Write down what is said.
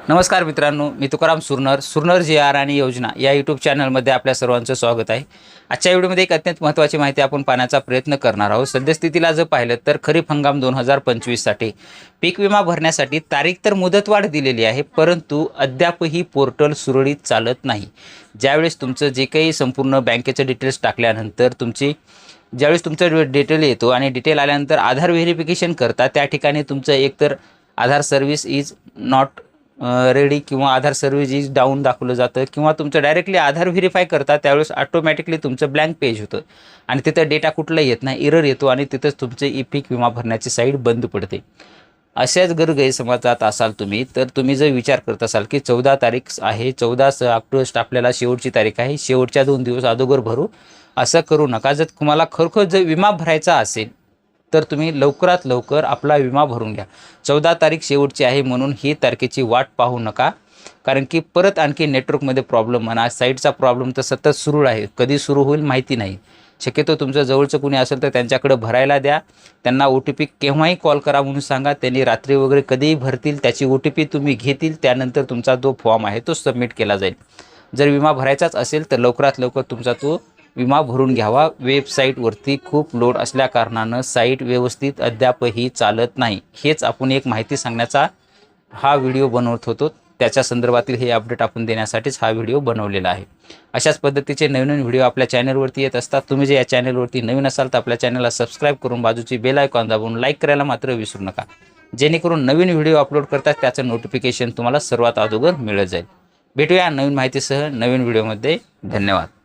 नमस्कार मित्रांनो, मी तुकाराम सुरनर जी आर आणि योजना या यूट्यूब चॅनलमध्ये आपल्या सर्वांचं स्वागत आहे। आजच्या व्हिडिओमध्ये एक अत्यंत महत्त्वाची माहिती आपण पाहण्याचा प्रयत्न करणार आहोत। सद्यस्थितीला जर पाहिलं तर खरीप हंगाम 2025 साठी पीक विमा भरण्यासाठी तारीख तर मुदतवाढ दिलेली आहे, परंतु अद्यापही पोर्टल सुरळीत चालत नाही। ज्यावेळेस तुमचं जे काही संपूर्ण बँकेचे डिटेल्स टाकल्यानंतर ज्यावेळेस तुमचा डिटेल येतो आणि डिटेल आल्यानंतर आधार व्हेरिफिकेशन करता, त्या ठिकाणी तुमचं एकतर आधार सर्व्हिस इज नॉट रेडी किंवा आधार सर्व्हिस इज डाऊन दाखवलं जातं, किंवा तुमचं डायरेक्टली आधार व्हेरीफाय करता त्यावेळेस ऑटोमॅटिकली तुमचं ब्लँक पेज होतं आणि तिथं डेटा कुठला येत नाही, एरर येतो आणि तिथंच तुमचे ई पीक विमा भरण्याची साईट बंद पडते। अशाच गैरसमजात असाल तुम्ही, तर तुम्ही जर विचार करत असाल की 14 तारीख आहे, 14 ऑगस्ट आपल्याला शेवटची तारीख आहे, शेवटच्या 2 दिवस अगोदर भरू, असं करू नका। जर तुम्हाला खरोखर जर विमा भरायचा असेल तर तुम्ही लवकरात लवकर आपला विमा भरून घ्या। 14 तारीख शेवटची आहे म्हणून ही तारखेची वाट पाहू नका, कारण की परत आणखी नेटवर्कमध्ये प्रॉब्लेम म्हणा, साईटचा प्रॉब्लेम तर सतत सुरू आहे, कधी सुरू होईल माहिती नाही। शक्यतो तुमचं जवळचं कुणी असेल तर त्यांच्याकडे भरायला द्या, त्यांना ओ टी पी केव्हाही कॉल करा म्हणून सांगा, त्यांनी रात्री वगैरे कधीही भरतील, त्याची ओ टी पी तुम्ही घेतील, त्यानंतर तुमचा जो फॉर्म आहे तो सबमिट केला जाईल। जर विमा भरायचाच असेल तर लवकरात लवकर तुमचा तो विमा भरून घ्यावा। वेबसाईटवरती खूप लोड असल्या कारणानं साईट व्यवस्थित अद्यापही चालत नाही। हेच आपण एक माहिती सांगण्याचा हा व्हिडिओ बनवत होतो, त्याच्या संदर्भातील हे अपडेट आपण देण्यासाठीच हा व्हिडिओ बनवलेला आहे। अशाच पद्धतीचे नवीन व्हिडिओ आपल्या चॅनलवरती येत असतात। तुम्ही जे या चॅनलवरती नवीन असाल तर आपल्या चॅनलला सबस्क्राईब करून बाजूची बेल आयकॉन दाबून लाईक करायला मात्र विसरू नका, जेणेकरून नवीन व्हिडिओ अपलोड करतात त्याचं नोटिफिकेशन तुम्हाला सर्वात अगोदर मिळत जाईल। भेटूया नवीन माहितीसह नवीन व्हिडिओमध्ये। धन्यवाद।